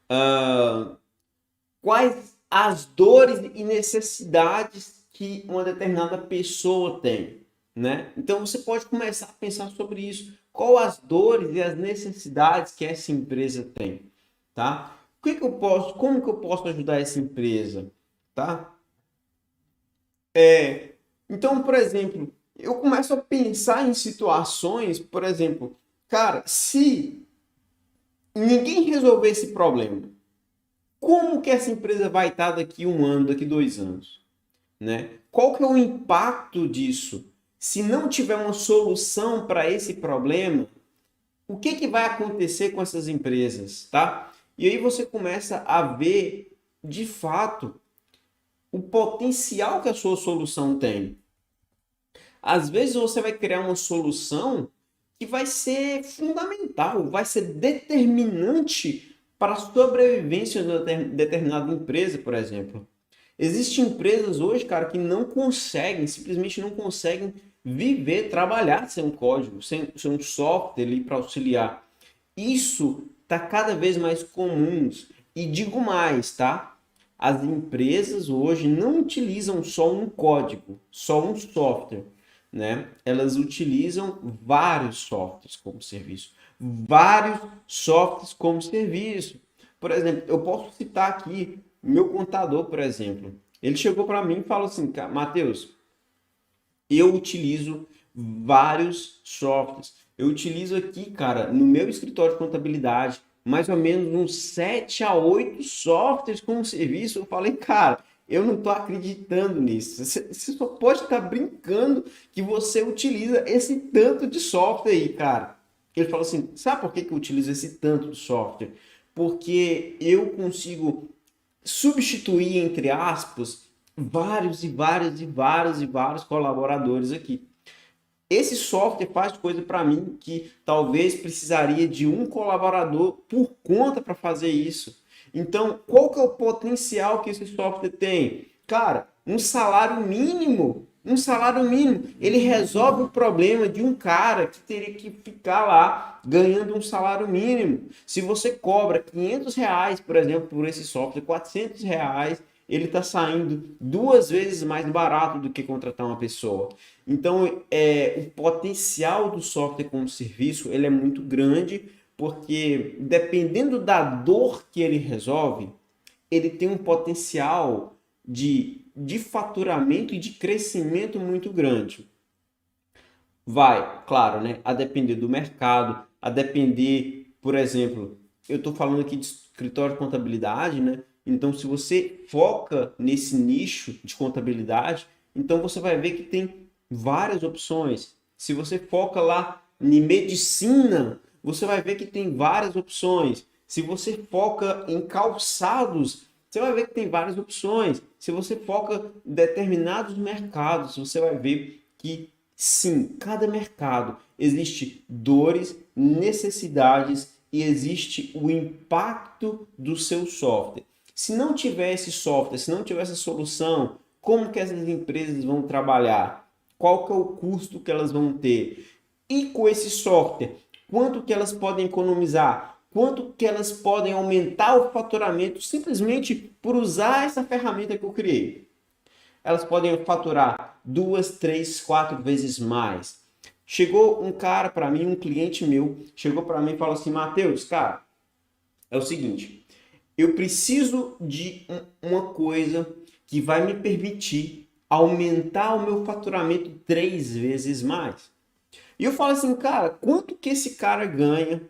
ah, quais as dores e necessidades que uma determinada pessoa tem, né? Então você pode começar a pensar sobre isso. Qual as dores e as necessidades que essa empresa tem, tá? Como que eu posso ajudar essa empresa, tá? Então, por exemplo, eu começo a pensar em situações, por exemplo, cara, se ninguém resolver esse problema, como que essa empresa vai estar daqui um ano, daqui 2 anos, né? Qual que é o impacto disso? Se não tiver uma solução para esse problema, o que que vai acontecer com essas empresas, tá? E aí você começa a ver, de fato, o potencial que a sua solução tem. Às vezes você vai criar uma solução que vai ser fundamental, vai ser determinante para a sobrevivência de uma determinada empresa, por exemplo. Existem empresas hoje, cara, que não conseguem, simplesmente não conseguem viver, trabalhar sem um código, sem um software ali para auxiliar. Isso está cada vez mais comum. E digo mais, tá? As empresas hoje não utilizam só um código, só um software, né? Elas utilizam vários softwares como serviço, vários softwares como serviço. Por exemplo, eu posso citar aqui meu contador, por exemplo. Ele chegou para mim e falou assim, Matheus, eu utilizo vários softwares. Eu utilizo aqui, cara, no meu escritório de contabilidade, mais ou menos uns 7 a 8 softwares como serviço. Eu falei, cara, eu não estou acreditando nisso. Você só pode estar brincando que você utiliza esse tanto de software aí, cara. Ele falou assim, sabe por que que eu utilizo esse tanto de software? Porque eu consigo substituir, entre aspas, vários colaboradores aqui. Esse software faz coisa para mim que talvez precisaria de um colaborador por conta para fazer isso. Então, qual que é o potencial que esse software tem? Cara, um salário mínimo, ele resolve o problema de um cara que teria que ficar lá ganhando um salário mínimo. Se você cobra R$ 500, por exemplo, por esse software, R$ 400, ele está saindo 2 vezes mais barato do que contratar uma pessoa. Então, o potencial do software como serviço ele é muito grande, porque dependendo da dor que ele resolve, ele tem um potencial de faturamento e de crescimento muito grande. Vai, claro, né? A depender do mercado, a depender, por exemplo, eu estou falando aqui de escritório de contabilidade, né? Então, se você foca nesse nicho de contabilidade, então você vai ver que tem várias opções. Se você foca lá em medicina, você vai ver que tem várias opções. Se você foca em calçados, você vai ver que tem várias opções. Se você foca em determinados mercados, você vai ver que sim, cada mercado existe dores, necessidades e existe o impacto do seu software. Se não tiver esse software, se não tiver essa solução, como que essas empresas vão trabalhar? Qual que é o custo que elas vão ter? E com esse software, quanto que elas podem economizar? Quanto que elas podem aumentar o faturamento simplesmente por usar essa ferramenta que eu criei? Elas podem faturar 2, 3, 4 vezes mais. Chegou um cara para mim, um cliente meu, chegou para mim e falou assim, Matheus, cara, é o seguinte, eu preciso de uma coisa que vai me permitir aumentar o meu faturamento 3 vezes mais. E eu falo assim, cara, quanto que esse cara ganha?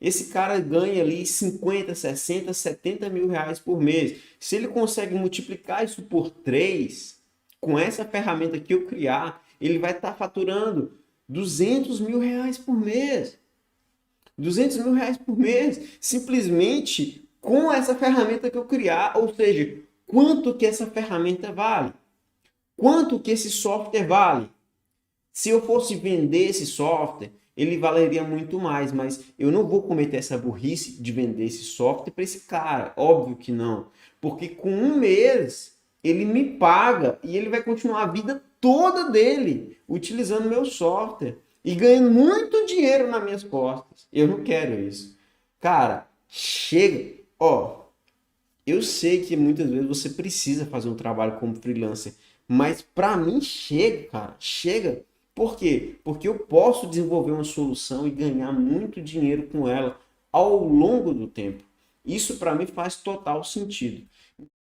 Esse cara ganha ali 50, 60, 70 mil reais por mês. Se ele consegue multiplicar isso por 3, com essa ferramenta que eu criar, ele vai estar faturando 200 mil reais por mês. 200 mil reais por mês, simplesmente com essa ferramenta que eu criar. Ou seja, quanto que essa ferramenta vale? Quanto que esse software vale? Se eu fosse vender esse software, ele valeria muito mais, mas eu não vou cometer essa burrice de vender esse software para esse cara, óbvio que não, porque com um mês ele me paga e ele vai continuar a vida toda dele utilizando meu software e ganhando muito dinheiro nas minhas costas. Eu não quero isso. Cara, chega, ó, Eu sei que muitas vezes você precisa fazer um trabalho como freelancer, mas para mim chega, cara, chega. Por quê? Porque eu posso desenvolver uma solução e ganhar muito dinheiro com ela ao longo do tempo. Isso para mim faz total sentido.